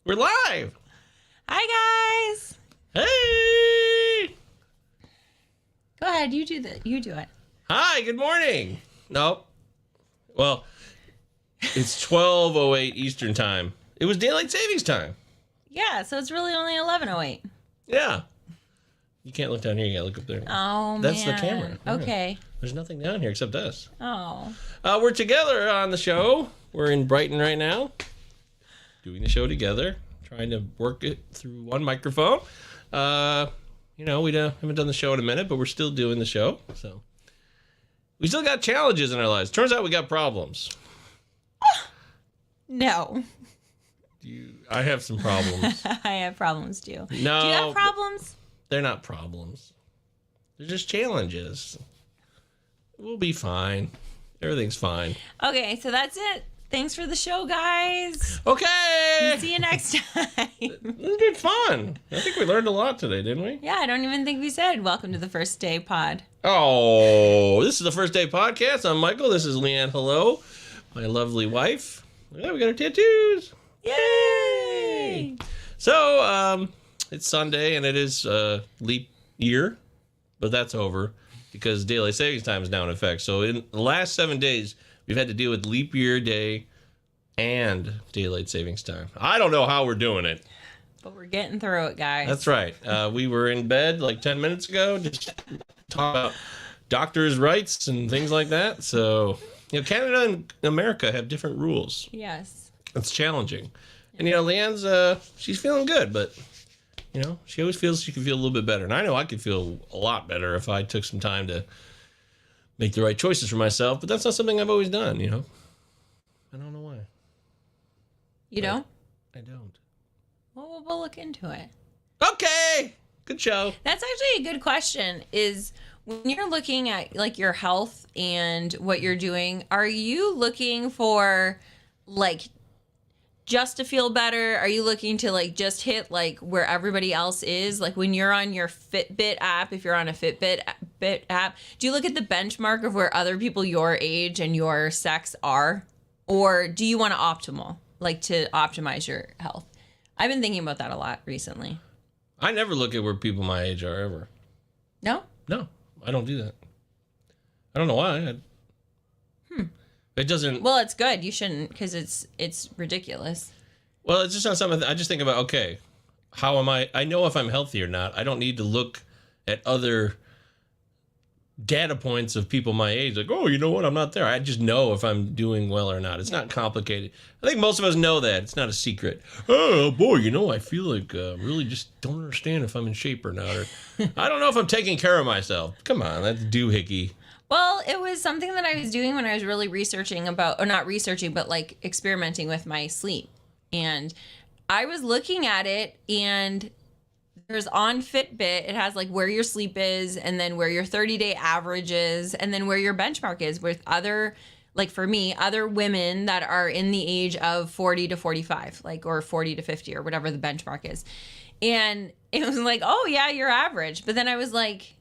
We're live. Hi, guys. Hey. Go ahead. You do it. Hi. Good morning. Nope. Well, it's 12:08 Eastern time. It was daylight savings time. Yeah, so it's really only 11:08. Yeah. You can't look down here. You gotta look up there. Oh, That's man. the camera. Yeah. Okay. There's nothing down here except us. Oh. We're together on the show. We're in Brighton right now, doing the show together, trying to work it through one microphone. We haven't done the show in a minute, but we're still doing the show. So we still got challenges in our lives. Turns out we got problems. No. I have some problems. I have problems too. No. Do you have problems? They're not problems. They're just challenges. We'll be fine. Everything's fine. Okay, so that's it. Thanks for the show, guys. Okay. See you next time. This has been fun. I think we learned a lot today, didn't we? Yeah, I don't even think we said welcome to the first day pod. Oh, this is the First Day Podcast. I'm Michael. This is Leanne. Hello. My lovely wife. Yeah, we got our tattoos. Yay! So, it's Sunday and it is leap year, but that's over because daylight savings time is now in effect. So in the last 7 days, we've had to deal with leap year day and daylight savings time. I don't know how we're doing it. But we're getting through it, guys. That's right. We were in bed like 10 minutes ago, just talking about doctors' rights and things like that. So, Canada and America have different rules. Yes. It's challenging. And, Leanne's, she's feeling good, but, she always feels she can feel a little bit better. And I know I could feel a lot better if I took some time to make the right choices for myself, but that's not something I've always done, I don't know why. You don't? I don't. Well, we'll look into it. Okay. Good show. That's actually a good question, is when you're looking at like your health and what you're doing, are you looking for like just to feel better? Are you looking to like just hit like where everybody else is? Like when you're on your Fitbit app, if you're on a Fitbit app, do you look at the benchmark of where other people your age and your sex are? Or do you want to optimize your health? I've been thinking about that a lot recently. I never look at where people my age are ever. No? No, I don't do that. I don't know why. It doesn't. Well, it's good. You shouldn't, because it's ridiculous. Well, it's just not something. I just think about, okay, how am I? I know if I'm healthy or not. I don't need to look at other data points of people my age. Like, oh, you know what? I'm not there. I just know if I'm doing well or not. It's not complicated. I think most of us know that. It's not a secret. Oh, boy, I feel like really just don't understand if I'm in shape or not. Or I don't know if I'm taking care of myself. Come on, that's doohickey. Well, it was something that I was doing when I was really researching about, or not researching, but like experimenting with my sleep. And I was looking at it, and there's on Fitbit, it has like where your sleep is, and then where your 30-day average is, and then where your benchmark is with other, like for me, other women that are in the age of 40 to 45, like, or 40 to 50 or whatever the benchmark is. And it was like, oh yeah, you're average. But then I was like,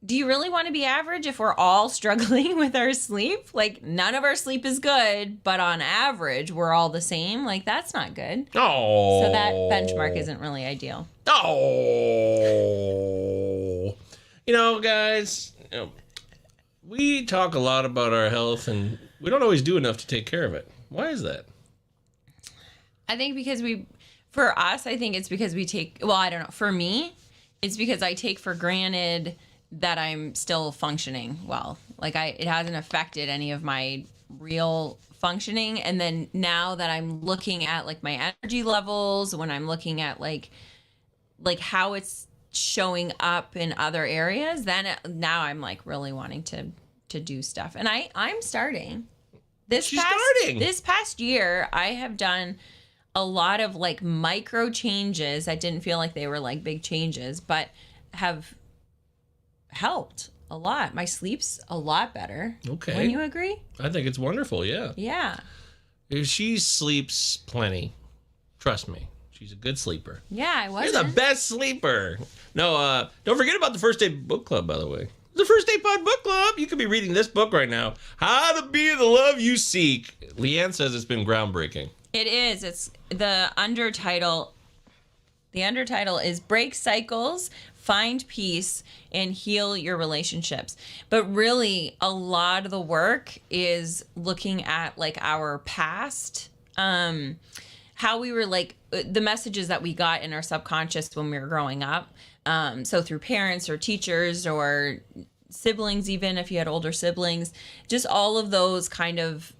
do you really want to be average if we're all struggling with our sleep? Like, none of our sleep is good, but on average, we're all the same. Like, that's not good. Oh. So that benchmark isn't really ideal. Oh. Guys, we talk a lot about our health, and we don't always do enough to take care of it. Why is that? I think because for us, I think it's because we take, well, I don't know. For me, it's because I take for granted that I'm still functioning well. Like it hasn't affected any of my real functioning. And then now that I'm looking at like my energy levels, when I'm looking at like how it's showing up in other areas, then now I'm like really wanting to do stuff. And I'm starting. This past year, I have done a lot of like micro changes that didn't feel like they were like big changes, but have helped a lot. My sleep's a lot better. Okay. Wouldn't you agree? I think it's wonderful, yeah. Yeah. If she sleeps plenty, trust me, she's a good sleeper. Yeah, I was. You're the best sleeper. No, don't forget about the First Day Book Club, by the way. The First Day Pod Book Club. You could be reading this book right now. How to Be the Love You Seek. Leanne says it's been groundbreaking. It is. It's the undertitle. The undertitle is Break Cycles, Find Peace, and Heal Your Relationships. But really, a lot of the work is looking at like our past, how we were like the messages that we got in our subconscious when we were growing up. So through parents or teachers or siblings, even if you had older siblings, just all of those kind of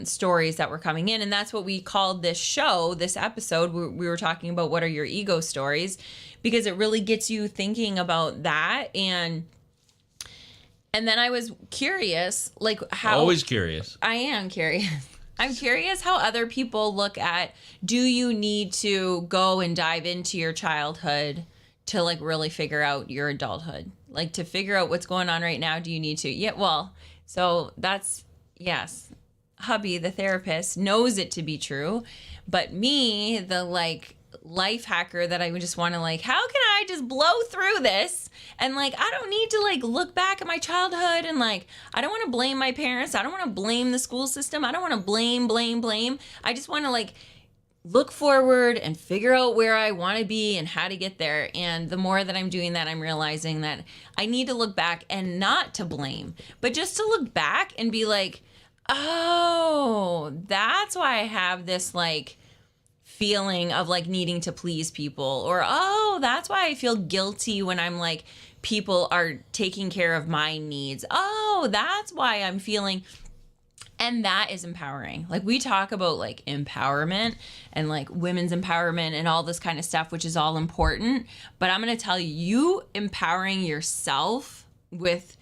stories that were coming in. And that's what we called this show, this episode. We were talking about what are your ego stories, because it really gets you thinking about that. And then I was curious, like how... Always curious. I am curious. I'm curious how other people look at, do you need to go and dive into your childhood to like really figure out your adulthood? Like to figure out what's going on right now, do you need to? Yeah, well, so that's, yes. Hubby, the therapist, knows it to be true. But me, the like life hacker that I would just want to like, how can I just blow through this? And like, I don't need to like look back at my childhood and like, I don't want to blame my parents. I don't want to blame the school system. I don't want to blame. I just want to like look forward and figure out where I want to be and how to get there. And the more that I'm doing that, I'm realizing that I need to look back and not to blame, but just to look back and be like, oh, that's why I have this like feeling of like needing to please people, or, oh, that's why I feel guilty when I'm like, people are taking care of my needs. Oh, that's why I'm feeling. And that is empowering. Like we talk about like empowerment and like women's empowerment and all this kind of stuff, which is all important. But I'm going to tell you, you empowering yourself with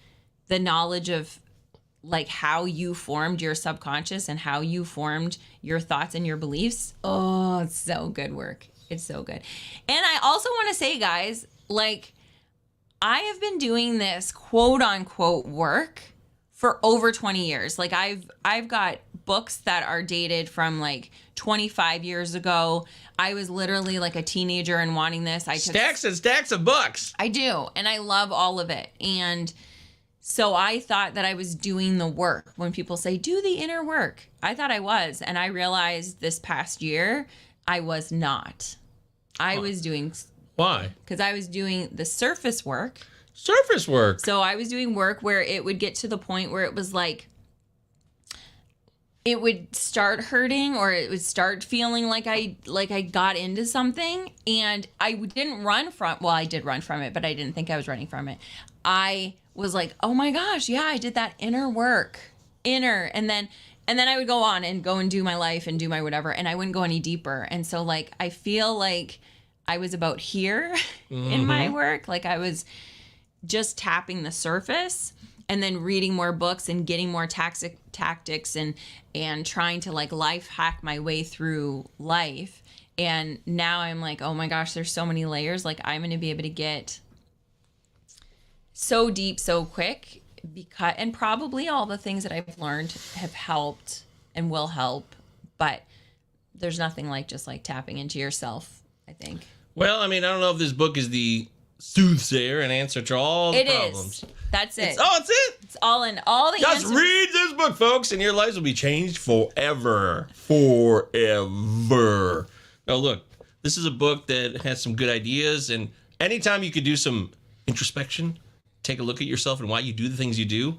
the knowledge of like how you formed your subconscious and how you formed your thoughts and your beliefs. Oh, it's so good work. It's so good. And I also want to say, guys, like I have been doing this quote unquote work for over 20 years. Like I've got books that are dated from like 25 years ago. I was literally like a teenager and wanting this. I took stacks and stacks of books. I do. And I love all of it. And so I thought that I was doing the work. When people say, do the inner work, I thought I was. And I realized this past year, I was not. I was doing... Why? Because I was doing the surface work. Surface work. So I was doing work where it would get to the point where it was like, it would start hurting or it would start feeling like I got into something, and I didn't run from, well, I did run from it, but I didn't think I was running from it. I was like, oh my gosh, yeah, I did that inner work, and then I would go on and do my life and do my whatever, and I wouldn't go any deeper. And so like, I feel like I was about here in my work. Like I was just tapping the surface and then reading more books and getting more tactics and trying to like life hack my way through life. And now I'm like, oh my gosh, there's so many layers. Like I'm going to be able to get so deep so quick, because, and probably all the things that I've learned have helped and will help, but there's nothing like just like tapping into yourself, I think. Well, I mean, I don't know if this book is the soothsayer and answer to all the problems. It is. That's it. It's it. It's all in all the Just answers. read this book, folks, and your lives will be changed forever. Forever. Now, look, this is a book that has some good ideas, and anytime you could do some introspection, take a look at yourself and why you do the things you do.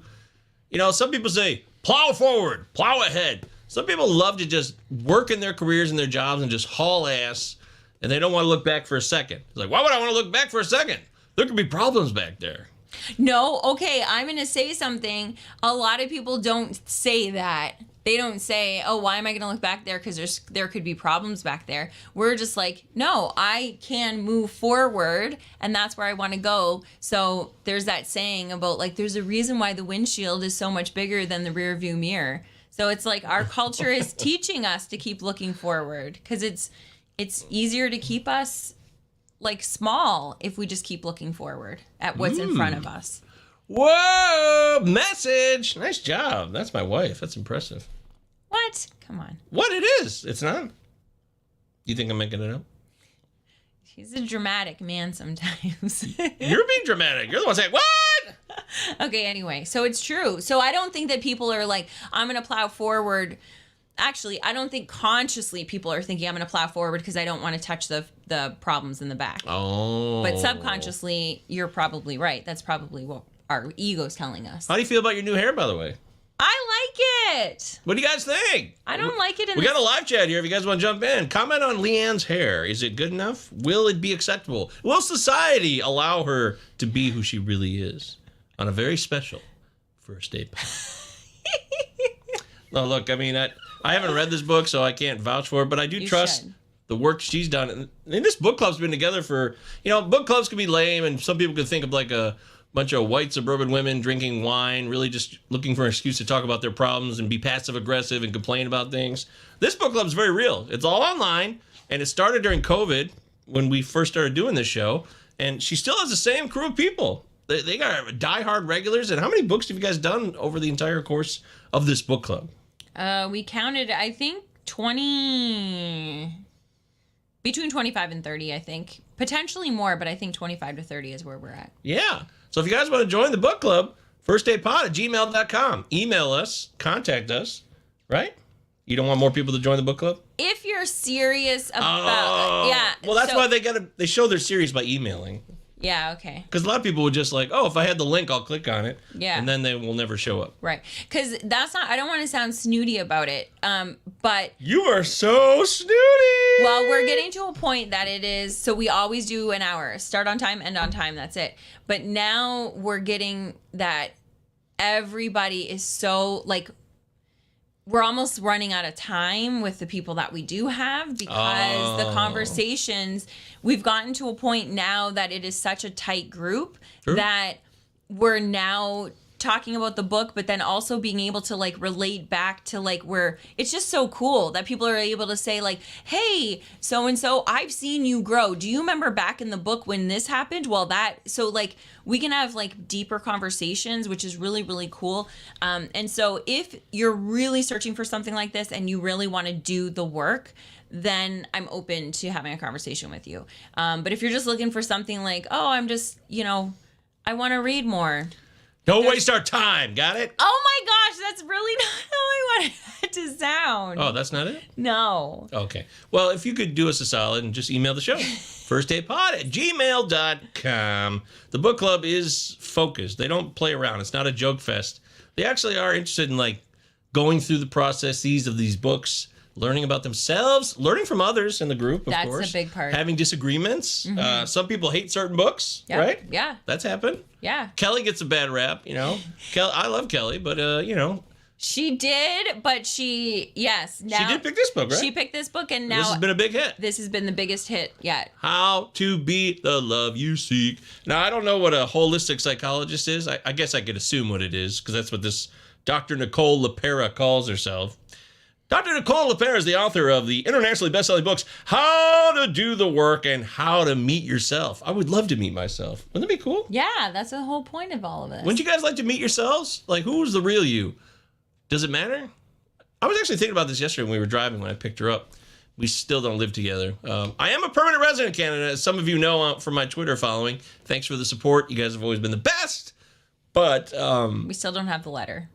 You know, some people say, plow forward, plow ahead. Some people love to just work in their careers and their jobs and just haul ass, and they don't want to look back for a second. It's like, why would I want to look back for a second? There could be problems back there. No, okay, I'm going to say something. A lot of people don't say that. They don't say, oh, why am I going to look back there? Because there could be problems back there. We're just like, no, I can move forward, and that's where I want to go. So there's that saying about, like, there's a reason why the windshield is so much bigger than the rear view mirror. So it's like our culture is teaching us to keep looking forward, because it's easier to keep us like small if we just keep looking forward at what's in front of us. Whoa, message. Nice job. That's my wife. That's impressive. What? Come on. What it is. It's not. You think I'm making it up? He's a dramatic man sometimes. You're being dramatic. You're the one saying, what? Okay, anyway. So it's true. So I don't think that people are like, I'm going to plow forward actually, I don't think consciously people are thinking I'm going to plow forward because I don't want to touch the problems in the back. Oh. But subconsciously, you're probably right. That's probably what our ego's telling us. How do you feel about your new hair, by the way? I like it. What do you guys think? I don't like it. We got a live chat here if you guys want to jump in. Comment on Leanne's hair. Is it good enough? Will it be acceptable? Will society allow her to be who she really is on a very special first date? No, look, I mean, I haven't read this book, so I can't vouch for it, but I do trust the work she's done. And this book club's been together for, book clubs can be lame, and some people could think of like a bunch of white suburban women drinking wine, really just looking for an excuse to talk about their problems and be passive aggressive and complain about things. This book club's very real. It's all online, and it started during COVID when we first started doing this show, and she still has the same crew of people. They got diehard regulars. And how many books have you guys done over the entire course of this book club? We counted, I think, between 25 and 30, I think. Potentially more, but I think 25 to 30 is where we're at. Yeah. So if you guys want to join the book club, firstdatepod@gmail.com. Email us, contact us, right? You don't want more people to join the book club? If you're serious about Well, that's why they show they're serious by emailing. Yeah, okay. Because a lot of people would just like, if I had the link, I'll click on it. Yeah. And then they will never show up. Right. Because I don't want to sound snooty about it, but... You are so snooty! Well, we're getting to a point that it is, so we always do an hour. Start on time, end on time, that's it. But now we're getting that everybody is so, like... We're almost running out of time with the people that we do have because the conversations, we've gotten to a point now that it is such a tight group that we're now talking about the book, but then also being able to like relate back to like where it's just so cool that people are able to say like, hey, so-and-so, I've seen you grow. Do you remember back in the book when this happened? Well, so like we can have like deeper conversations, which is really, really cool. And so if you're really searching for something like this and you really want to do the work, then I'm open to having a conversation with you. But if you're just looking for something like, I'm just, I want to read more. Don't waste our time. Got it? Oh my gosh, that's really not how I wanted that to sound. Oh, that's not it? No. Okay. Well, if you could do us a solid and just email the show. firstdatepod@gmail.com. The book club is focused. They don't play around. It's not a joke fest. They actually are interested in like going through the processes of these books, learning about themselves, learning from others in the group, of course. That's a big part. Having disagreements. Mm-hmm. Some people hate certain books, right? Yeah. That's happened. Yeah. Kelly gets a bad rap, I love Kelly, but, She did, but yes. Now, she did pick this book, right? She picked this book, and now... This has been a big hit. This has been the biggest hit yet. How to Be the Love You Seek. Now, I don't know what a holistic psychologist is. I guess I could assume what it is, because that's what this Dr. Nicole LePera calls herself. Dr. Nicole LePera is the author of the internationally best-selling books, How to Do the Work and How to Meet Yourself. I would love to meet myself. Wouldn't that be cool? Yeah, that's the whole point of all of this. Wouldn't you guys like to meet yourselves? Like, who's the real you? Does it matter? I was actually thinking about this yesterday when we were driving when I picked her up. We still don't live together. I am a permanent resident in Canada, as some of you know from my Twitter following. Thanks for the support. You guys have always been the best. But... we still don't have the letter.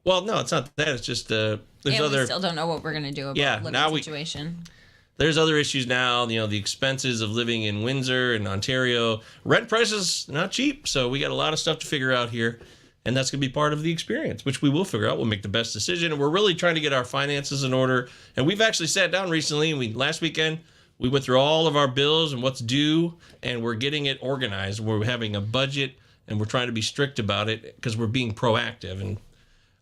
Well, no, it's not that. It's just... we still don't know what we're going to do about living situation. There's other issues now, the expenses of living in Windsor and Ontario. Rent prices, not cheap, so we got a lot of stuff to figure out here, and that's going to be part of the experience, which we will figure out. We'll make the best decision, and we're really trying to get our finances in order, and we've actually sat down recently, and last weekend, we went through all of our bills and what's due, and we're getting it organized. We're having a budget, and we're trying to be strict about it because we're being proactive, and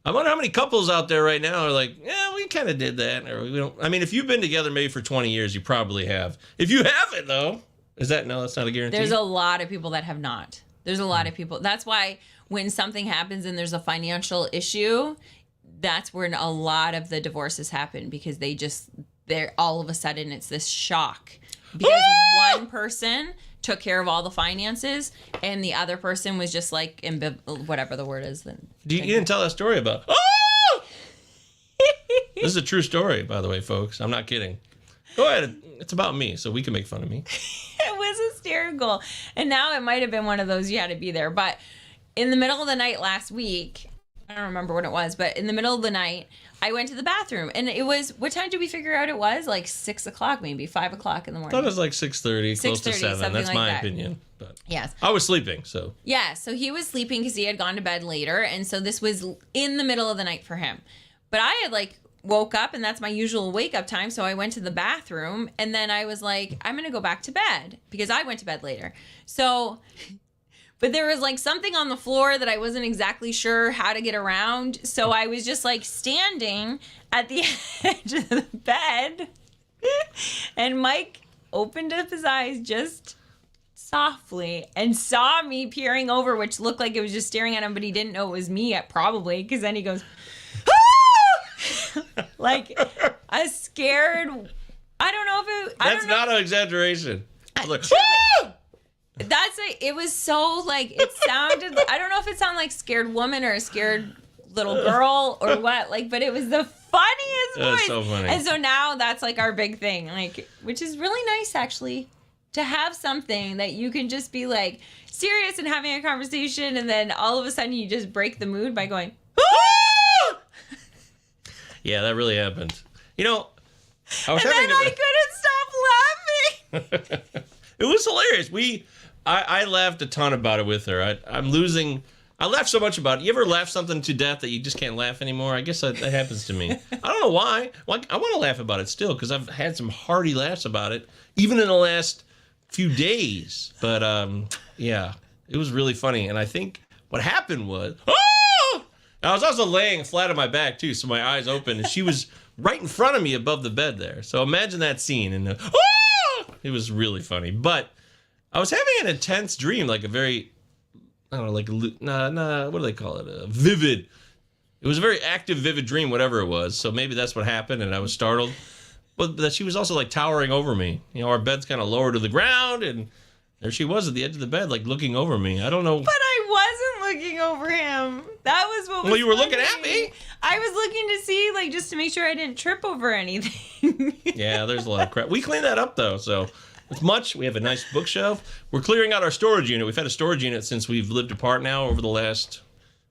I wonder how many couples out there right now are like, yeah, we kind of did that. Or we don't. I mean, if you've been together maybe for 20 years, you probably have. If you haven't, though, that's not a guarantee. There's a lot of people that have not. There's a lot of people. That's why when something happens and there's a financial issue, that's when a lot of the divorces happen because they're all of a sudden it's this shock because one person took care of all the finances and the other person was just like whatever the word is. Then you didn't tell that story about. This is a true story, by the way, folks. I'm not kidding. Go ahead. It's about me, so we can make fun of me. It was hysterical. And now it might have been one of those you had to be there. But in the middle of the night last week, I don't remember what it was, but in the middle of the night, I went to the bathroom, and it was, what time did we figure out it was? Like 6 o'clock, maybe 5 o'clock in the I morning. thought it was like 6:30, close to 6:30, 7. something That's like my that. opinion. But Yes. I was sleeping, so. Yeah, so he was sleeping because he had gone to bed later, and so this was in the middle of the night for him. But I had like woke up, and that's my usual wake up time, so I went to the bathroom, and then I was like, I'm gonna go back to bed because I went to bed later. So, but there was like something on the floor that I wasn't exactly sure how to get around, so I was just like standing at the edge of the bed, and Mike opened up his eyes just softly and saw me peering over, which looked like it was just staring at him, but he didn't know it was me yet, probably, because then he goes, ah! Like a scared. I don't know if it. That's not an exaggeration. I was like, "Ah!" It was so like, it sounded, I don't know if it sounded like scared woman or a scared little girl or what, like, but it was the funniest voice. That's so funny. And so now that's like our big thing, like, which is really nice actually, to have something that you can just be like serious and having a conversation, and then all of a sudden you just break the mood by going, ah! Yeah, that really happened. You know, I was And having then I couldn't stop laughing. It was hilarious. I laughed a ton about it with her. I laughed so much about it. You ever laugh something to death that you just can't laugh anymore? I guess that happens to me. I don't know why. Like, I want to laugh about it still because I've had some hearty laughs about it, even in the last few days. But yeah, it was really funny. And I think what happened was, oh! I was also laying flat on my back too, so my eyes open, and she was right in front of me above the bed there. So imagine that scene, and it was really funny. But I was having an intense dream, like a very, I don't know, like what do they call it? A vivid. It was a very active, vivid dream, whatever it was. So maybe that's what happened, and I was startled. But that she was also like towering over me. You know, our bed's kind of lower to the ground, and there she was at the edge of the bed, like looking over me. I don't know. But I wasn't looking over him. That was what was Well, you were funny. looking at me. I was looking to see, like, just to make sure I didn't trip over anything. Yeah, there's a lot of crap. We cleaned that up, though, so it's much. We have a nice bookshelf. We're clearing out our storage unit. We've had a storage unit since we've lived apart now over the last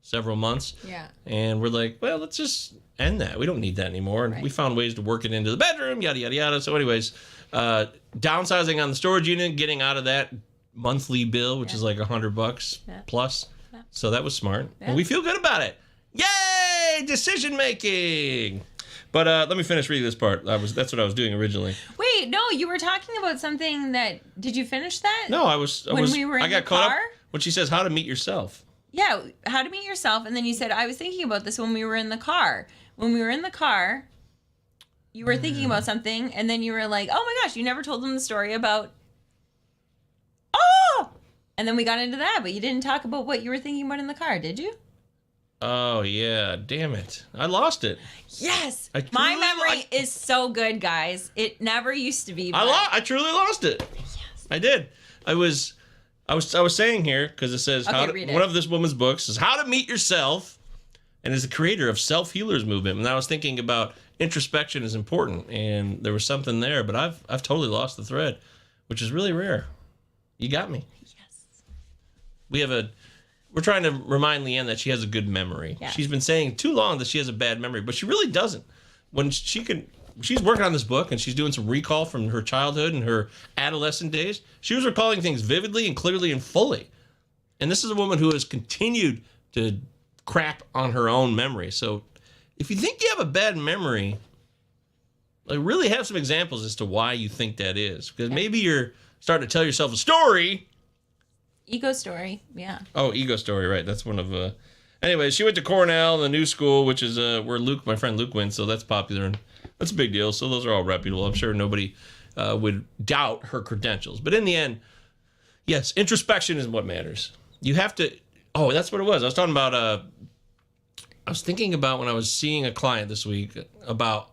several months. Yeah. And we're like, well, let's just end that. We don't need that anymore. And Right. we found ways to work it into the bedroom, yada, yada, yada. So anyways, downsizing on the storage unit, getting out of that monthly bill, which is like $100 plus. Yeah. So that was smart. Yeah. And we feel good about it. Yay! Decision making. But let me finish reading this part. That's what I was doing originally. Wait, no, you were talking about something that. Did you finish that? No, I got caught up when she says how to meet yourself. Yeah, how to meet yourself, and then you said I was thinking about this when we were in the car. When we were in the car, you were thinking about something, and then you were like, "Oh my gosh, you never told them the story about." Oh, and then we got into that, but you didn't talk about what you were thinking about in the car, did you? Oh yeah, damn it! I lost it. Yes, my memory is so good, guys. It never used to be. But... I truly lost it. Yes, I did. I was saying here because it says one of this woman's books is How to Meet Yourself, and is the creator of self-healers movement. And I was thinking about introspection is important, and there was something there, but I've totally lost the thread, which is really rare. You got me. Yes. We're trying to remind Leanne that she has a good memory. Yeah. She's been saying too long that she has a bad memory, but she really doesn't. When she's working on this book and she's doing some recall from her childhood and her adolescent days. She was recalling things vividly and clearly and fully. And this is a woman who has continued to crap on her own memory. So if you think you have a bad memory, like really have some examples as to why you think that is. Because maybe you're starting to tell yourself a story. Ego story, yeah. Oh, ego story, right. That's one of... Anyway, she went to Cornell, the new school, which is where my friend Luke went, so that's popular. And that's a big deal. So those are all reputable. I'm sure nobody would doubt her credentials. But in the end, yes, introspection is what matters. You have to... Oh, that's what it was. I was talking about... I was thinking about when I was seeing a client this week about...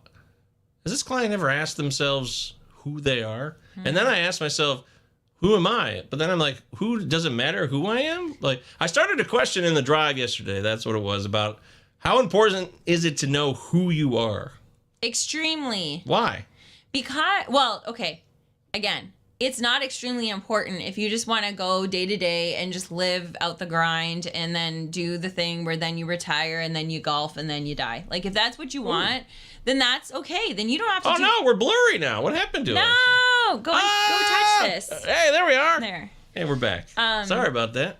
Has this client ever asked themselves who they are? Mm-hmm. And then I asked myself... Who am I? But then I'm like, does it matter who I am? Like, I started a question in the drive yesterday. That's what it was about. How important is it to know who you are? Extremely. Why? Because, well, okay. Again, it's not extremely important if you just want to go day to day and just live out the grind and then do the thing where then you retire and then you golf and then you die. Like if that's what you want, then that's okay. Then you don't have to. Oh no, we're blurry now. What happened to us? No, go touch this. Hey, there we are. There. Hey, we're back. Sorry about that.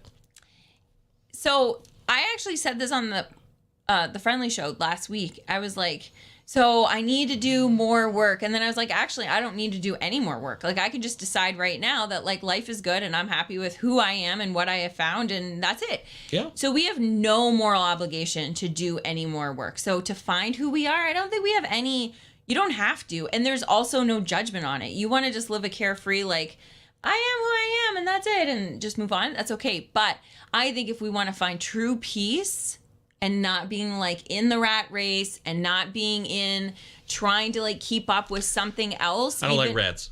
So I actually said this on the Friendly Show last week. I was like, so I need to do more work. And then I was like, actually, I don't need to do any more work. Like I could just decide right now that like life is good and I'm happy with who I am and what I have found. And that's it. Yeah. So we have no moral obligation to do any more work. So to find who we are, I don't think we have any, you don't have to. And there's also no judgment on it. You want to just live a carefree, like, I am who I am and that's it. And just move on. That's okay. But I think if we want to find true peace and not being like in the rat race and not being in trying to like keep up with something else. I don't like rats.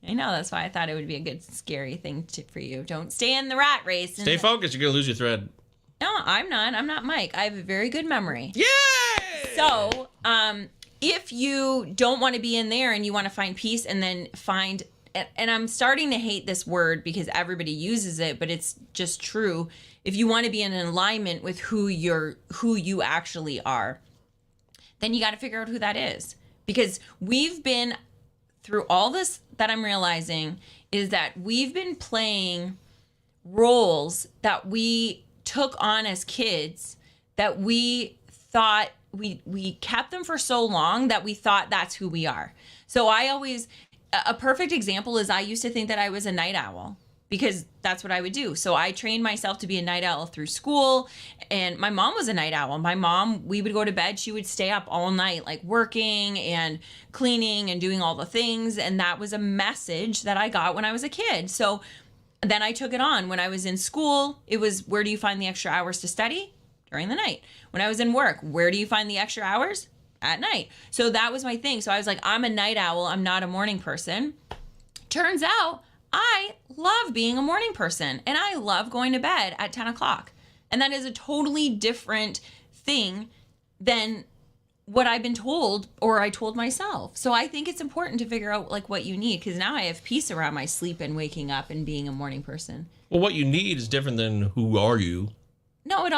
I know, that's why I thought it would be a good scary thing for you. Don't stay in the rat race. Stay focused. You're going to lose your thread. No, I'm not. I'm not Mike. I have a very good memory. Yay! So, if you don't want to be in there and you want to find peace and then find, and I'm starting to hate this word because everybody uses it, but it's just true. If you want to be in alignment with who you actually are, then you got to figure out who that is. Because we've been through all this that I'm realizing is that we've been playing roles that we took on as kids that we thought we kept them for so long that we thought that's who we are. So a perfect example is I used to think that I was a night owl, because that's what I would do. So I trained myself to be a night owl through school. And my mom was a night owl. My mom, we would go to bed. She would stay up all night, like working and cleaning and doing all the things. And that was a message that I got when I was a kid. So then I took it on. When I was in school, it was, where do you find the extra hours to study? During the night. When I was in work, where do you find the extra hours? At night. So that was my thing. So I was like, I'm a night owl. I'm not a morning person. Turns out, I love being a morning person and I love going to bed at 10 o'clock. And that is a totally different thing than what I've been told or I told myself. So I think it's important to figure out like what you need, because now I have peace around my sleep and waking up and being a morning person. Well, what you need is different than who are you. No, I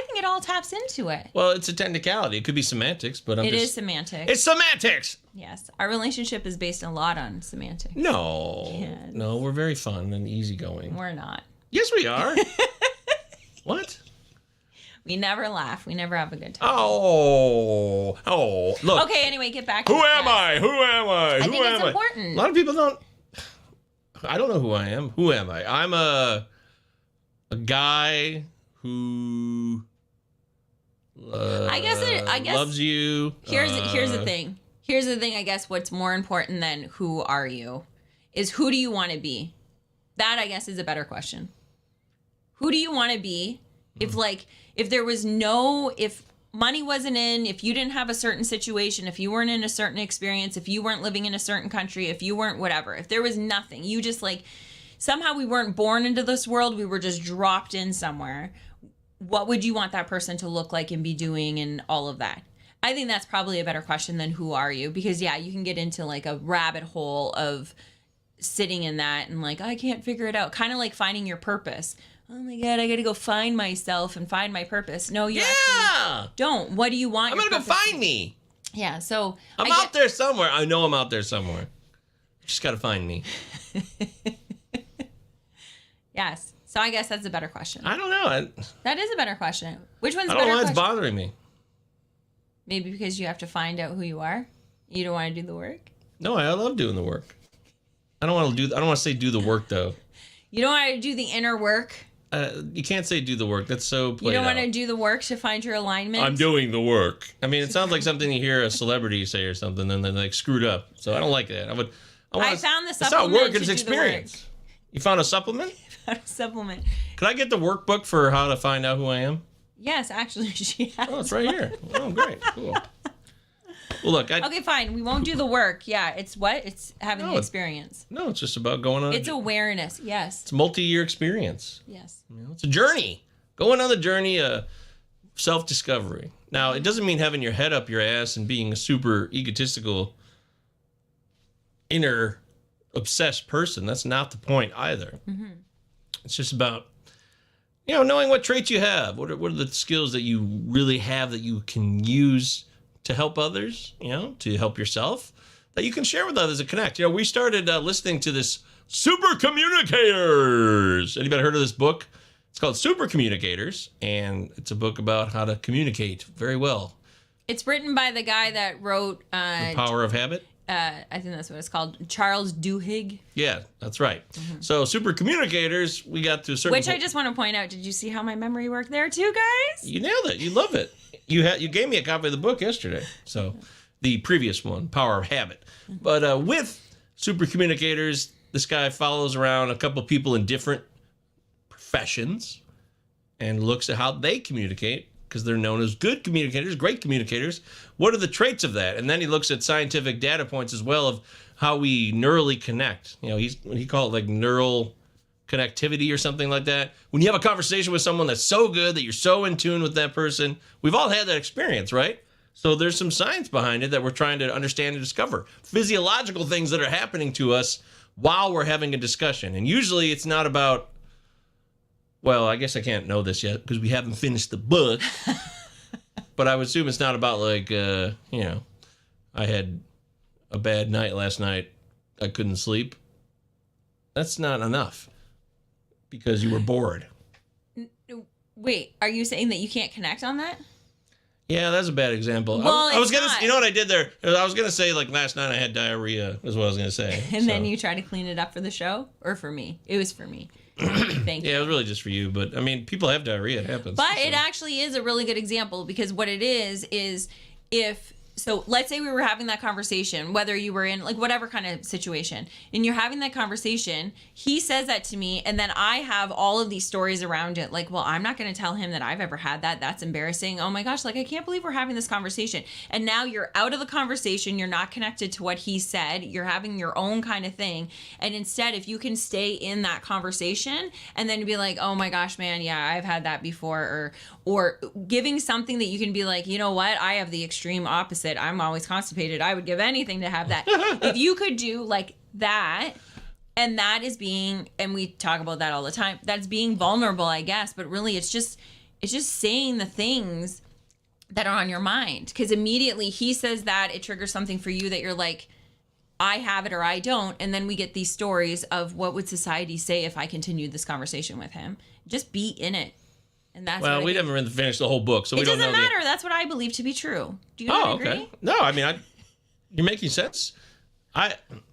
think it all taps into it. Well, it's a technicality. It could be semantics, but It is semantics. It's semantics! Yes. Our relationship is based a lot on semantics. No. Yes. No, we're very fun and easygoing. We're not. Yes, we are. What? We never laugh. We never have a good time. Oh, look. Okay, anyway, get back to Who am I? Who am I? I think it's important. A lot of people don't. I don't know who I am. Who am I? I'm a guy who I guess loves you. Here's the thing. Here's the thing, I guess what's more important than who are you is who do you want to be? That I guess is a better question. Who do you want to be? If money wasn't in, if you didn't have a certain situation, if you weren't in a certain experience, if you weren't living in a certain country, if you weren't whatever, if there was nothing, you just like somehow we weren't born into this world, we were just dropped in somewhere. What would you want that person to look like and be doing and all of that? I think that's probably a better question than who are you? Because yeah, you can get into like a rabbit hole of sitting in that and like, I can't figure it out. Kind of like finding your purpose. Oh my God, I got to go find myself and find my purpose. No, you actually don't. What do you want? I'm going to go find me. Yeah, so. I'm out there somewhere. I know I'm out there somewhere. You just got to find me. Yes. So I guess that's a better question. I don't know. That is a better question. Which one's a better question? I don't know why it's bothering me. Maybe because you have to find out who you are? You don't want to do the work? No, I love doing the work. I don't want to say do the work though. You don't want to do the inner work? You can't say do the work. That's so played out. You don't want to do the work to find your alignment? I'm doing the work. I mean, it sounds like something you hear a celebrity say or something, and then like screwed up. So I don't like that. I found the supplement. It's not work. It's experience. You found a supplement? I found a supplement. Could I get the workbook for how to find out who I am? Yes, actually, she has. Oh, it's right here. Oh, great. Cool. Well, look. Okay, fine. We won't do the work. Yeah, it's what? It's having the experience. No, it's just about going on. It's awareness. Yes. It's a multi-year experience. Yes. It's a journey. Going on the journey of self-discovery. Now, it doesn't mean having your head up your ass and being a super egotistical inner obsessed person. That's not the point either. It's just about, knowing what traits you have. What are the skills that you really have that you can use to help others, to help yourself, that you can share with others and connect. We started listening to this Super Communicators. Anybody heard of this book? It's called Super Communicators, and it's a book about how to communicate very well. It's written by the guy that wrote The Power of Habit. I think that's what it's called. Charles Duhigg. Yeah, that's right. So Super Communicators, we got to a certain Which I just want to point out, did you see how my memory worked there too, guys? You nailed it. You love it. You gave me a copy of the book yesterday. So the previous one, Power of Habit. But with Super Communicators, this guy follows around a couple of people in different professions and looks at how they communicate, because they're known as good communicators, great communicators. What are the traits of that? And then he looks at scientific data points as well of how we neurally connect. He called it like neural connectivity or something like that. When you have a conversation with someone that's so good that you're so in tune with that person, we've all had that experience, right? So there's some science behind it that we're trying to understand and discover. Physiological things that are happening to us while we're having a discussion. And usually it's not about, well, I guess I can't know this yet because we haven't finished the book. But I would assume it's not about like, I had a bad night last night. I couldn't sleep. That's not enough because you were bored. Wait, are you saying that you can't connect on that? Yeah, that's a bad example. Well, I was gonna, you know what I did there? I was gonna say like last night I had diarrhea. Is what I was gonna say. And then you try to clean it up for the show, or for me? It was for me. Thank you. Yeah, it was really just for you, but I mean, people have diarrhea. It happens. But it actually is a really good example, because what it is if. So let's say we were having that conversation, whether you were in like whatever kind of situation, and you're having that conversation, he says that to me, and then I have all of these stories around it. Like, well, I'm not going to tell him that I've ever had that. That's embarrassing. Oh my gosh, like I can't believe we're having this conversation. And now you're out of the conversation. You're not connected to what he said. You're having your own kind of thing. And instead, if you can stay in that conversation and then be like, oh my gosh, man, yeah, I've had that before, or giving something that you can be like, you know what, I have the extreme opposite. I'm always constipated. I would give anything to have that. If you could do like that, and that is being, and we talk about that all the time, that's being vulnerable, I guess, but really it's just saying the things that are on your mind. Because immediately he says that, it triggers something for you that you're like, I have it or I don't. And then we get these stories of what would society say if I continued this conversation with him. Just be in it. And that's well, we haven't finished the whole book, so we don't know. It doesn't matter. That's what I believe to be true. Do you not agree? Okay. No, I mean, you're making sense. I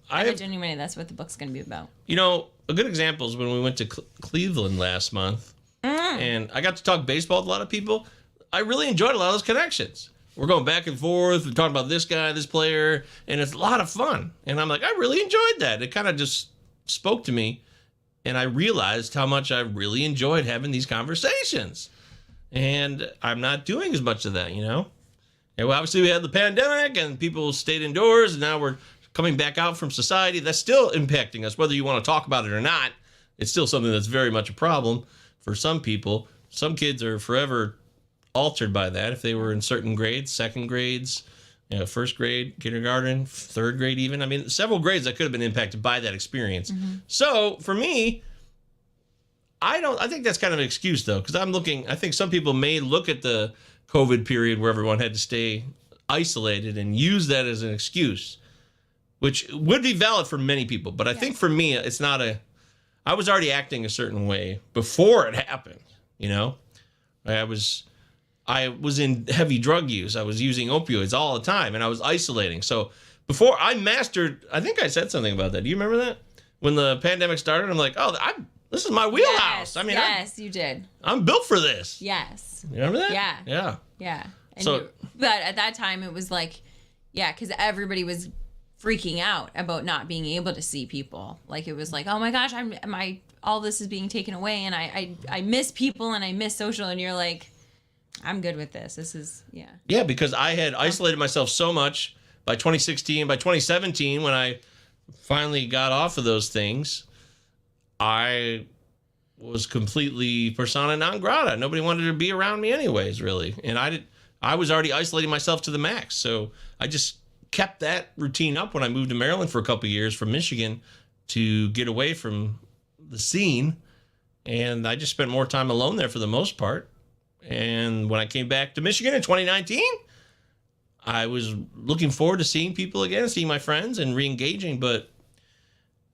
genuinely, that's what the book's going to be about. A good example is when we went to Cleveland last month, and I got to talk baseball with a lot of people. I really enjoyed a lot of those connections. We're going back and forth. We're talking about this guy, this player, and it's a lot of fun. And I'm like, I really enjoyed that. It kind of just spoke to me. And I realized how much I really enjoyed having these conversations. And I'm not doing as much of that, And well, obviously we had the pandemic and people stayed indoors, and now we're coming back out from society. That's still impacting us, whether you want to talk about it or not. It's still something that's very much a problem for some people. Some kids are forever altered by that if they were in certain grades, second grades, first grade, kindergarten, third grade even. I mean, several grades that could have been impacted by that experience. Mm-hmm. So for me, I think that's kind of an excuse though, because I think some people may look at the COVID period where everyone had to stay isolated and use that as an excuse, which would be valid for many people. But I think for me, it's not I was already acting a certain way before it happened, I was in heavy drug use. I was using opioids all the time, and I was isolating. So before I mastered, I think I said something about that. Do you remember that? When the pandemic started, I'm like, this is my wheelhouse. Yes, yes, you did. I'm built for this. Yes. You remember that? Yeah. Yeah. And but at that time, it was like, because everybody was freaking out about not being able to see people. Like, it was like, oh my gosh, all this is being taken away, and I miss people, and I miss social, and you're like, I'm good with this. This is, Yeah, because I had isolated myself so much by 2016. By 2017, when I finally got off of those things, I was completely persona non grata. Nobody wanted to be around me anyways, really. And I was already isolating myself to the max. So I just kept that routine up when I moved to Maryland for a couple of years from Michigan. to get away from the scene. And I just spent more time alone there for the most part. And when I came back to Michigan in 2019, I was looking forward to seeing people again, seeing my friends and re-engaging, but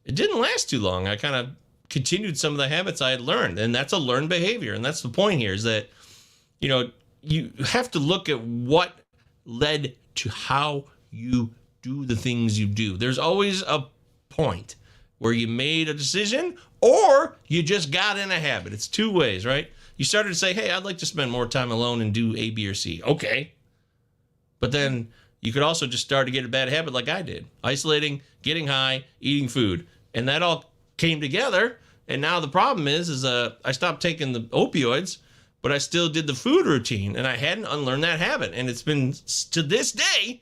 it didn't last too long. I kind of continued some of the habits I had learned, and that's a learned behavior. And that's the point here, is that, you have to look at what led to how you do the things you do. There's always a point where you made a decision or you just got in a habit. It's two ways, right? You started to say, hey, I'd like to spend more time alone and do A, B, or C. Okay. But then you could also just start to get a bad habit like I did. Isolating, getting high, eating food. And that all came together. And now the problem is I stopped taking the opioids, but I still did the food routine. And I hadn't unlearned that habit. And it's been, to this day,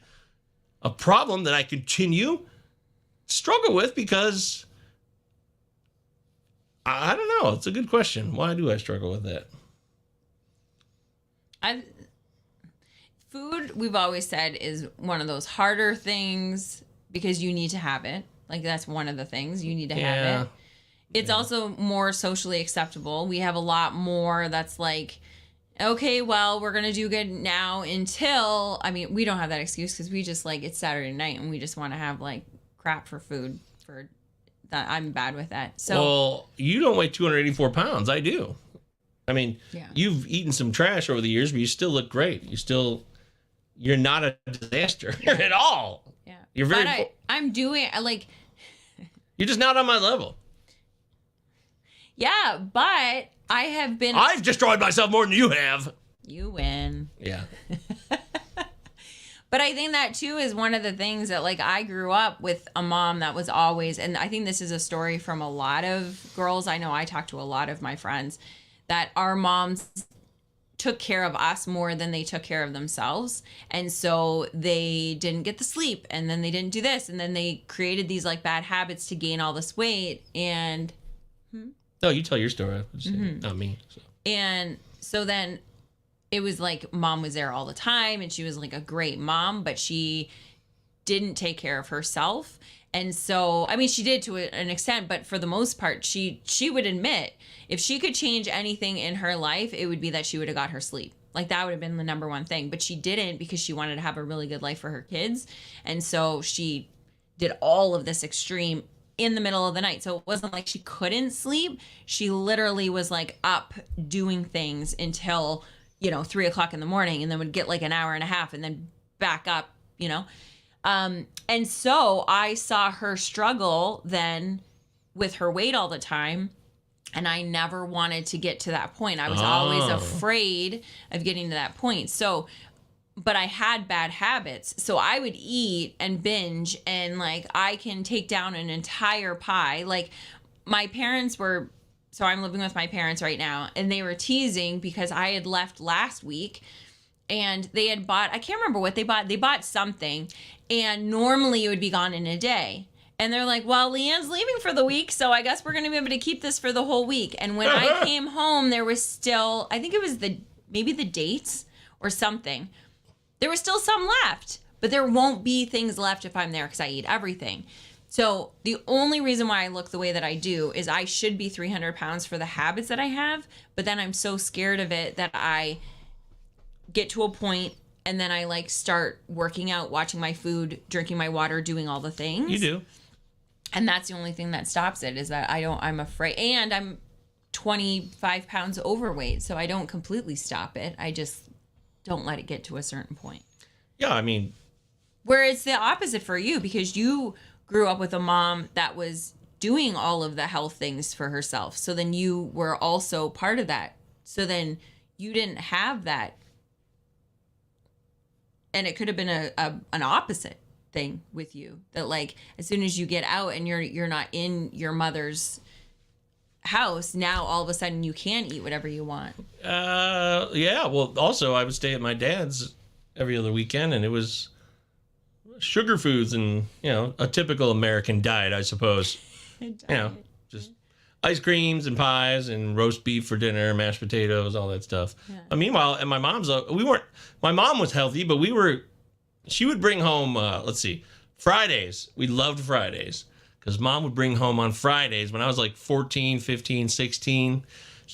a problem that I continue to struggle with because I don't know. It's a good question. Why do I struggle with that? Food, we've always said, is one of those harder things because you need to have it. Like, that's one of the things. You need to have it. It's also more socially acceptable. We have a lot more that's like, okay, well, we're going to do good now until, we don't have that excuse because we just, like, it's Saturday night and we just want to have, like, crap for food. For that, I'm bad with that. So, well, you don't weigh 284 pounds. I do. You've eaten some trash over the years, but you still look great. You're not a disaster at all. Yeah. You're very. But I'm doing, like. You're just not on my level. Yeah, but I have been. I've destroyed myself more than you have. You win. Yeah. But I think that, too, is one of the things that, like, I grew up with a mom that was always, and I think this is a story from a lot of girls. I know I talked to a lot of my friends that our moms took care of us more than they took care of themselves. And so they didn't get the sleep, and then they didn't do this, and then they created these, like, bad habits to gain all this weight. And no, you tell your story. Not me. So. And so then it was like mom was there all the time, and she was like a great mom, but she didn't take care of herself. And so, she did to an extent, but for the most part, she would admit if she could change anything in her life, it would be that she would have got her sleep. Like, that would have been the number one thing. But she didn't, because she wanted to have a really good life for her kids. And so she did all of this extreme in the middle of the night. So it wasn't like she couldn't sleep. She literally was, like, up doing things until 3 o'clock in the morning, and then would get like an hour and a half and then back up, and so I saw her struggle then with her weight all the time. And I never wanted to get to that point. I was always afraid of getting to that point. So, but I had bad habits. So I would eat and binge, and like, I can take down an entire pie. Like, my parents were, so I'm living with my parents right now, and they were teasing because I had left last week, and they had bought, I can't remember what they bought. They bought something, and normally it would be gone in a day. And they're like, well, Leanne's leaving for the week, so I guess we're going to be able to keep this for the whole week. And when I came home, there was still, I think it was maybe the dates or something. There was still some left, but there won't be things left if I'm there because I eat everything. So the only reason why I look the way that I do is I should be 300 pounds for the habits that I have, but then I'm so scared of it that I get to a point and then I like start working out, watching my food, drinking my water, doing all the things. You do. And that's the only thing that stops it, is that I'm afraid, and I'm 25 pounds overweight, so I don't completely stop it. I just don't let it get to a certain point. Yeah, where it's the opposite for you, because you grew up with a mom that was doing all of the health things for herself. So then you were also part of that. So then you didn't have that. And it could have been an opposite thing with you, that like, as soon as you get out and you're not in your mother's house, now all of a sudden you can eat whatever you want. Yeah. Well, also I would stay at my dad's every other weekend, and it was sugar foods and, a typical American diet, I suppose. Just ice creams and pies and roast beef for dinner, mashed potatoes, all that stuff. Yeah. Meanwhile, at my mom's, my mom was healthy, but she would bring home, Fridays. We loved Fridays because Mom would bring home on Fridays when I was like 14, 15, 16.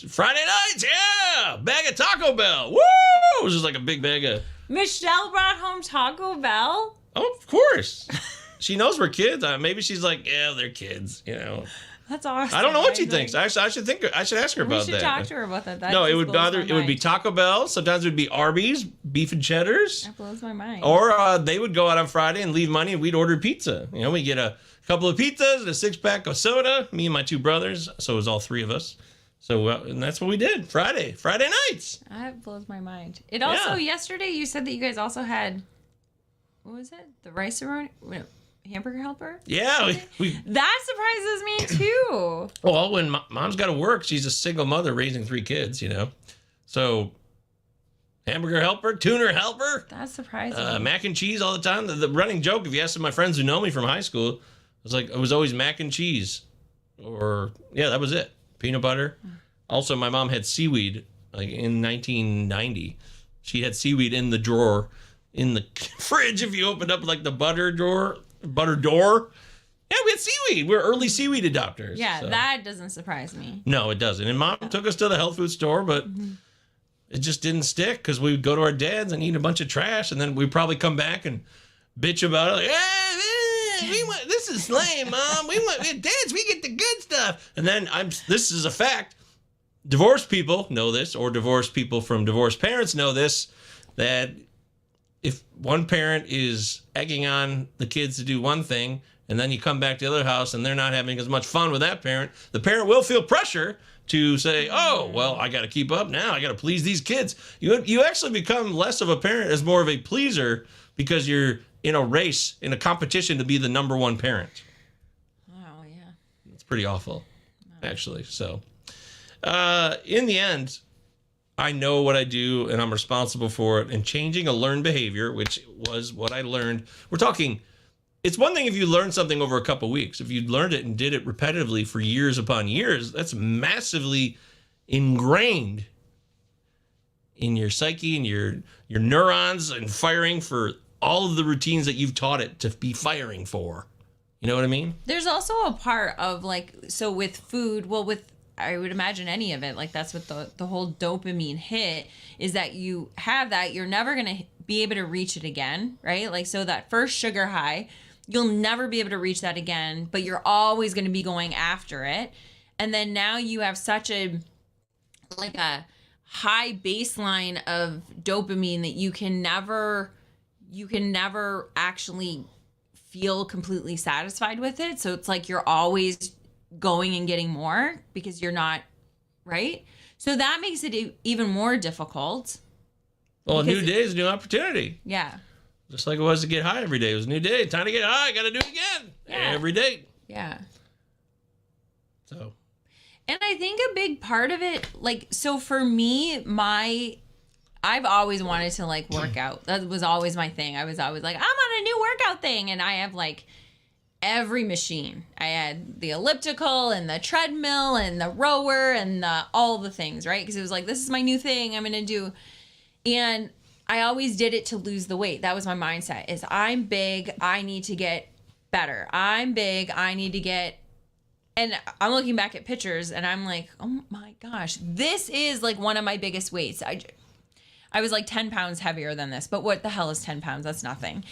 Friday nights, yeah, bag of Taco Bell. Woo! It was just like a big bag of. Michelle brought home Taco Bell? Oh, of course. She knows we're kids. Maybe she's like, yeah, they're kids, you know. That's awesome. I don't know what she thinks. I should ask her about that. We should talk to her about that. No, it would be Taco Bell. Sometimes it would be Arby's, beef and cheddars. That blows my mind. Or they would go out on Friday and leave money, and we'd order pizza. You know, we get a couple of pizzas and a 6-pack of soda. Me and my 2 brothers. So it was all 3 of us. So and that's what we did Friday nights. That blows my mind. It also yesterday you said that you guys also had, what was it? The rice-a-roni hamburger helper? Yeah, we that surprises me too. Well, when Mom's got to work, she's a single mother raising 3 kids, you know. So hamburger helper, tuner helper. That's surprising. Mac and cheese all the time. The running joke, if you ask some of my friends who know me from high school, it was always mac and cheese, or that was it. Peanut butter. Also, my mom had seaweed like in 1990. She had seaweed in the drawer in the fridge. If you opened up like the butter door, yeah, we had seaweed. We're early seaweed adopters. Yeah, so. That doesn't surprise me. No, it doesn't. And Mom took us to the health food store, but it just didn't stick because we would go to our dad's and eat a bunch of trash, and then we'd probably come back and bitch about it. Like, this is lame, Mom. Dads, we get the good stuff. And then this is a fact. Divorced people know this, or divorced people from divorced parents know this, that if one parent is egging on the kids to do one thing, and then you come back to the other house and they're not having as much fun with that parent, the parent will feel pressure to say, oh, well, I got to keep up now. I got to please these kids. You actually become less of a parent as more of a pleaser because you're in a race, in a competition to be the number one parent. Wow, yeah. It's pretty awful, actually. So, in the end, I know what I do and I'm responsible for it. And changing a learned behavior, which was what I learned. We're talking, it's one thing if you learn something over a couple weeks. If you learned it and did it repetitively for years upon years, that's massively ingrained in your psyche and your neurons and firing for all of the routines that you've taught it to be firing for. You know what I mean? There's also a part of so with food, I would imagine any of it, that's what the whole dopamine hit is, that you have that, you're never going to be able to reach it again, right? So that first sugar high, you'll never be able to reach that again, but you're always going to be going after it. And then now you have such a high baseline of dopamine that you can never actually feel completely satisfied with it. So it's like you're always going and getting more because you're not, right? So that makes it even more difficult. Well, a new day is a new opportunity. Yeah. Just like it was to get high every day. It was a new day. Time to get high. Got to do it again. Yeah. Every day. Yeah. So. And I think a big part of it, so for me, I've always wanted to work out. That was always my thing. I was always I'm on a new workout thing. And I have every machine. I had the elliptical and the treadmill and the rower and all the things, right? Because it was this is my new thing I'm going to do. And I always did it to lose the weight. That was my mindset, is I'm big, I need to get better. I'm big, I need to get... And I'm looking back at pictures and I'm like, oh my gosh, this is one of my biggest weights. I was 10 pounds heavier than this, but what the hell is 10 pounds? That's nothing.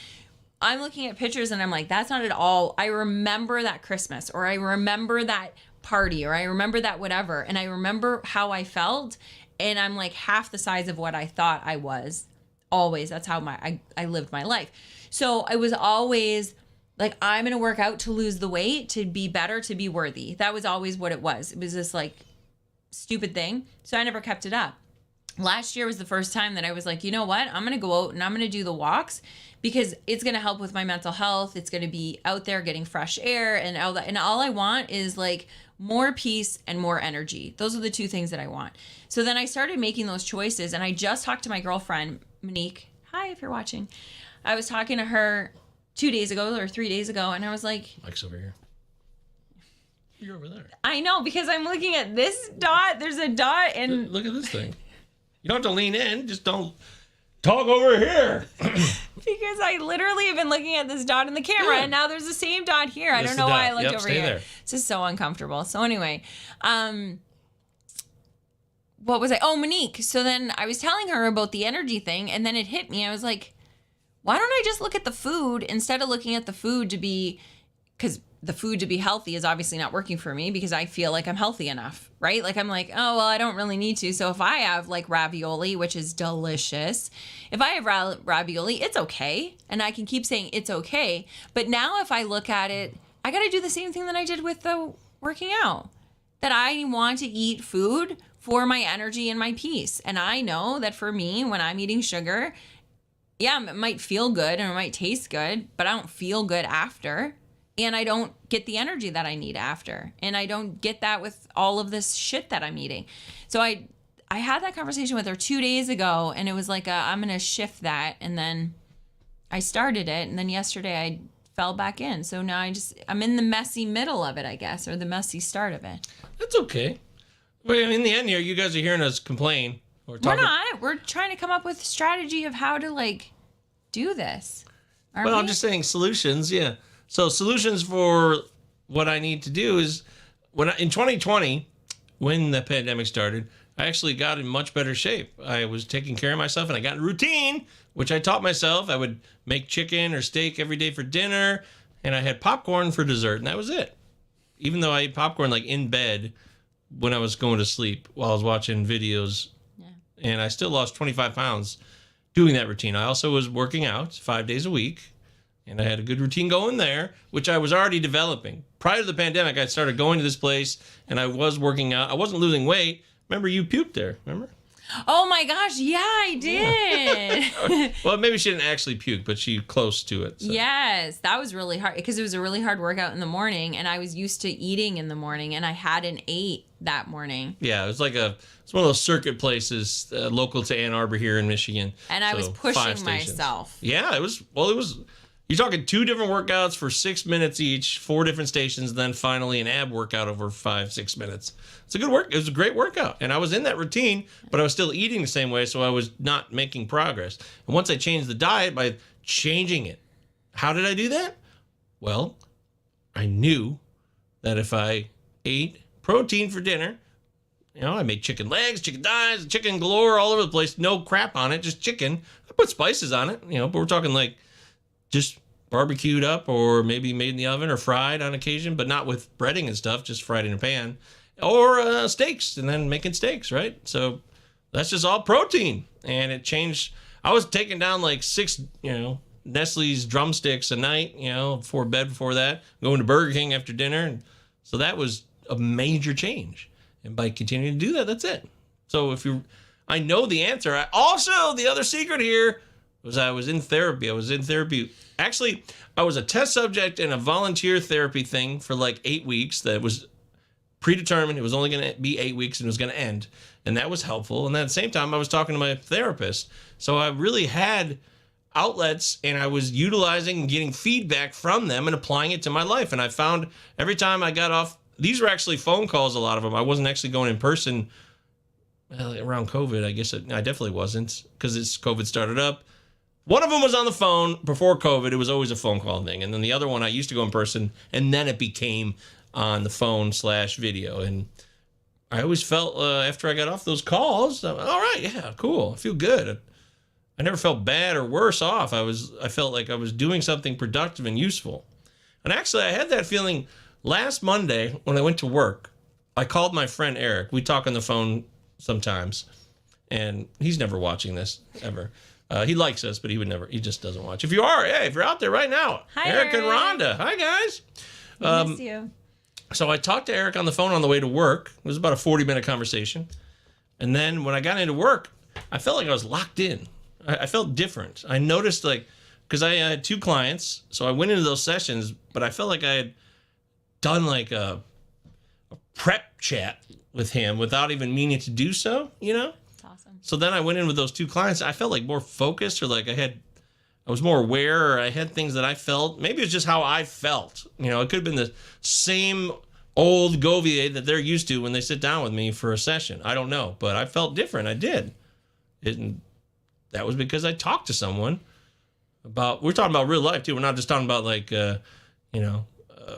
I'm looking at pictures and I'm like, that's not at all. I remember that Christmas, or I remember that party, or I remember that whatever. And I remember how I felt, and I'm half the size of what I thought I was. Always. That's how I lived my life. So I was always I'm going to work out to lose the weight, to be better, to be worthy. That was always what it was. It was this stupid thing. So I never kept it up. Last year was the first time that I was you know what? I'm going to go out and I'm going to do the walks because it's going to help with my mental health. It's going to be out there getting fresh air and all that. And all I want is more peace and more energy. Those are the 2 things that I want. So then I started making those choices, and I just talked to my girlfriend, Monique. Hi, if you're watching. I was talking to her 2 days ago or 3 days ago, and I was like... Mike's over here. You're over there. I know, because I'm looking at this dot. There's a dot, and... Look at this thing. You don't have to lean in. Just don't talk over here. Because I literally have been looking at this dot in the camera, and now there's the same dot here. I don't know why I looked over here. There. This is so uncomfortable. So anyway, what was I? Oh, Monique. So then I was telling her about the energy thing, and then it hit me. I was like, why don't I just look at the food instead of looking at the food to be, because the food to be healthy is obviously not working for me because I feel like I'm healthy enough, right? Like I'm like, oh, well, I don't really need to. So if I have like ravioli, which is delicious, if I have ravioli, it's okay. And I can keep saying it's okay. But now if I look at it, I got to do the same thing that I did with the working out, that I want to eat food for my energy and my peace. And I know that for me, when I'm eating sugar, yeah, it might feel good and it might taste good, but I don't feel good after. And I don't get the energy that I need after. And I don't get that with all of this shit that I'm eating. So I had that conversation with her 2 days ago, and it was like, I'm going to shift that. And then I started it. And then yesterday I fell back in. So now I'm in the messy middle of it, I guess, or the messy start of it. That's okay. Well, in the end here, you guys are hearing us complain. We're not. We're trying to come up with a strategy of how to, like, do this. Well, I'm just saying solutions, yeah. So solutions for what I need to do is in 2020, when the pandemic started, I actually got in much better shape. I was taking care of myself and I got in routine, which I taught myself. I would make chicken or steak every day for dinner, and I had popcorn for dessert, and that was it. Even though I ate popcorn like in bed when I was going to sleep while I was watching videos, and I still lost 25 pounds doing that routine. I also was working out 5 days a week. And I had a good routine going there, which I was already developing. Prior to the pandemic, I started going to this place, and I was working out. I wasn't losing weight. Remember, you puked there, remember? Oh, my gosh. Yeah, I did. Well, maybe she didn't actually puke, but she close to it. So. Yes, that was really hard because it was a really hard workout in the morning, and I was used to eating in the morning, and I hadn't ate that morning. Yeah, it's one of those circuit places local to Ann Arbor here in Michigan. And I was pushing myself. Yeah, it was. You're talking 2 different workouts for 6 minutes each, 4 different stations, then finally an ab workout over 5-6 minutes. It's a good work. It was a great workout. And I was in that routine, but I was still eating the same way, so I was not making progress. And once I changed the diet by changing it, how did I do that? Well, I knew that if I ate protein for dinner, I made chicken legs, chicken thighs, chicken galore all over the place, no crap on it, just chicken. I put spices on it, but we're talking like just barbecued up or maybe made in the oven or fried on occasion, but not with breading and stuff, just fried in a pan. Or steaks, and then making steaks, right? So that's just all protein. And it changed. I was taking down like 6, Nestle's drumsticks a night, before bed before that, going to Burger King after dinner. And so that was a major change. And by continuing to do that, that's it. So I know the answer. The other secret here was I was in therapy. Actually, I was a test subject in a volunteer therapy thing for like 8 weeks that was predetermined. It was only going to be 8 weeks and it was going to end. And that was helpful. And then at the same time, I was talking to my therapist. So I really had outlets and I was utilizing and getting feedback from them and applying it to my life. And I found every time I got off, these were actually phone calls, a lot of them. I wasn't actually going in person around COVID. I guess I definitely wasn't because COVID started up. One of them was on the phone before COVID. It was always a phone call thing. And then the other one, I used to go in person, and then it became on the phone/video. And I always felt after I got off those calls, all right, yeah, cool. I feel good. I never felt bad or worse off. I felt like I was doing something productive and useful. And actually, I had that feeling last Monday when I went to work. I called my friend Eric. We talk on the phone sometimes, and he's never watching this ever. He likes us, but he just doesn't watch. If you're out there right now, hi, Eric and Rhonda. Hi, guys. I miss you. So I talked to Eric on the phone on the way to work. It was about a 40-minute conversation. And then when I got into work, I felt like I was locked in. I felt different. I noticed because I had 2 clients, so I went into those sessions, but I felt like I had done like a prep chat with him without even meaning to do so, Awesome. So then I went in with those 2 clients. I felt like more focused, or like I was more aware, or I had things that I felt. Maybe it's just how I felt. It could have been the same old Govier that they're used to when they sit down with me for a session. I don't know, but I felt different. I did. That was because I talked to someone we're talking about real life too. We're not just talking about like,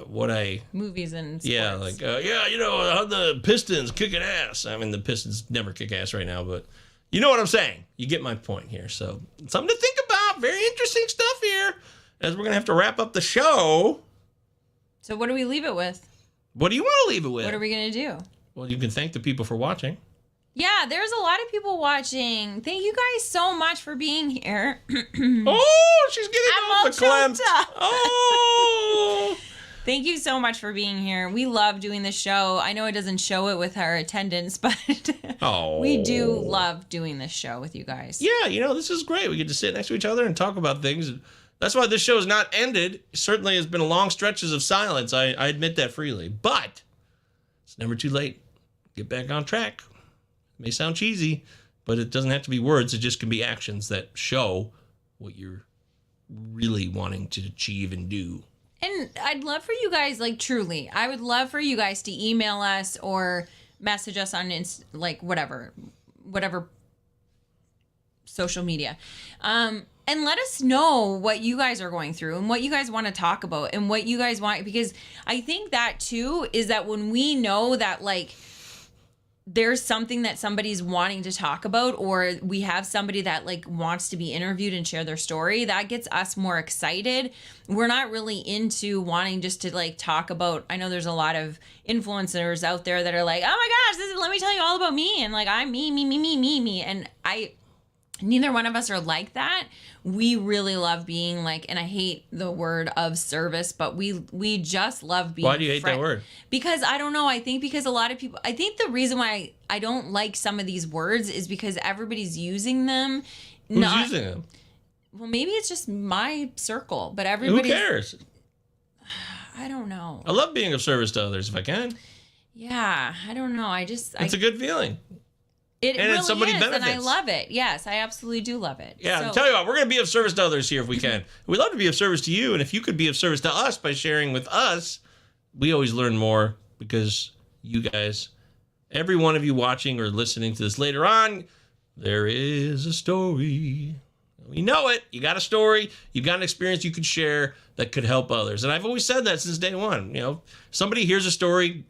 what movies and sports. Yeah, like, how the Pistons kicking ass. I mean, the Pistons never kick ass right now, but you know what I'm saying. You get my point here. So something to think about. Very interesting stuff here as we're going to have to wrap up the show. So what do we leave it with? What do you want to leave it with? What are we going to do? Well, you can thank the people for watching. Yeah, there's a lot of people watching. Thank you guys so much for being here. Oh, she's getting all verklempt. Oh. Thank you so much for being here. We love doing this show. I know it doesn't show it with our attendance, but we do love doing this show with you guys. Yeah, this is great. We get to sit next to each other and talk about things. That's why this show is not ended. It certainly has been long stretches of silence. I admit that freely. But it's never too late. Get back on track. It may sound cheesy, but it doesn't have to be words. It just can be actions that show what you're really wanting to achieve and do. And I'd love for you guys, like, truly, I would love for you guys to email us or message us on, whatever social media. And let us know what you guys are going through and what you guys want to talk about and what you guys want. Because I think that, too, is that when we know that, like, there's something that somebody's wanting to talk about, or we have somebody that like wants to be interviewed and share their story, that gets us more excited. We're not really into wanting just to like talk about, I know there's a lot of influencers out there that are like, oh my gosh, let me tell you all about me. And like, I'm me. And neither one of us are like that. We really love being like, and I hate the word of service, but we just love being. Why do you hate that word? Because I don't know. I think because a lot of people, I think the reason why I don't like some of these words is because everybody's using them. Who's using them? Well, maybe it's just my circle, but everybody. Who cares? I don't know. I love being of service to others if I can. Yeah, I don't know. It's a good feeling. It and really somebody is, benefits. and I love it. Yes, I absolutely do love it. Yeah, I'll tell you what, we're going to be of service to others here if we can. We'd love to be of service to you, and if you could be of service to us by sharing with us, we always learn more because you guys, every one of you watching or listening to this later on, there is a story. We know it. You got a story. You've got an experience you could share that could help others. And I've always said that since day one. Somebody hears a story,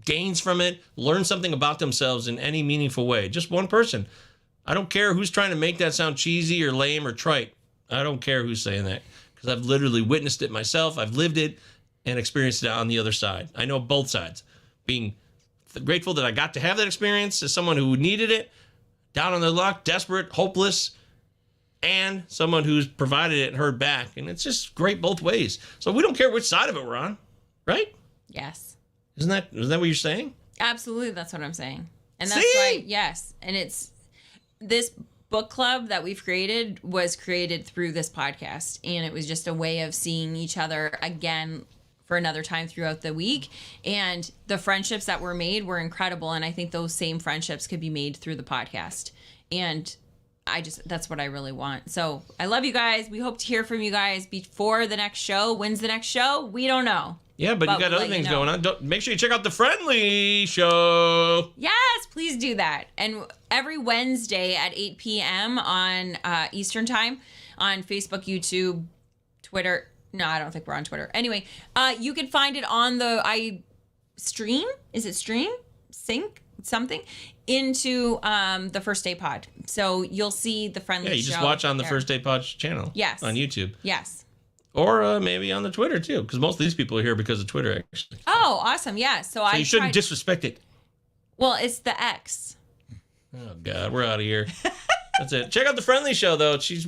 gains from it, learns something about themselves in any meaningful way. Just one person. I don't care who's trying to make that sound cheesy or lame or trite. I don't care who's saying that because I've literally witnessed it myself. I've lived it and experienced it on the other side. I know both sides. Being grateful that I got to have that experience as someone who needed it, down on their luck, desperate, hopeless, and someone who's provided it and heard back. And it's just great both ways. So we don't care which side of it we're on, right? Yes. Isn't that what you're saying? Absolutely, that's what I'm saying. And that's why, yes. And it's this book club that we've created was created through this podcast. And it was just a way of seeing each other again for another time throughout the week. And the friendships that were made were incredible. And I think those same friendships could be made through the podcast. And that's what I really want. So I love you guys. We hope to hear from you guys before the next show. When's the next show? We don't know. Yeah, but you got other things going on. Make sure you check out the Friendly Show. Yes, please do that. And every Wednesday at 8 p.m. on Eastern Time on Facebook, YouTube, Twitter. No, I don't think we're on Twitter. Anyway, you can find it on the stream. Is it stream? Sync? Something? Into the First Day Pod. So you'll see the Friendly Show. Yeah, you just watch on the First Day Pod channel. Yes. On YouTube. Yes. Or maybe on the Twitter, too, because most of these people are here because of Twitter, actually. Oh, awesome. Yeah. So you shouldn't disrespect it. Well, it's the X. Oh, God. We're out of here. That's it. Check out the Friendly Show, though. She's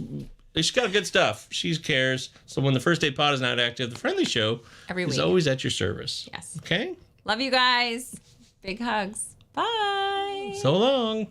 got good stuff. She cares. So when the First Day Pod is not active, the Friendly Show is always at your service. Yes. Okay? Love you guys. Big hugs. Bye. So long.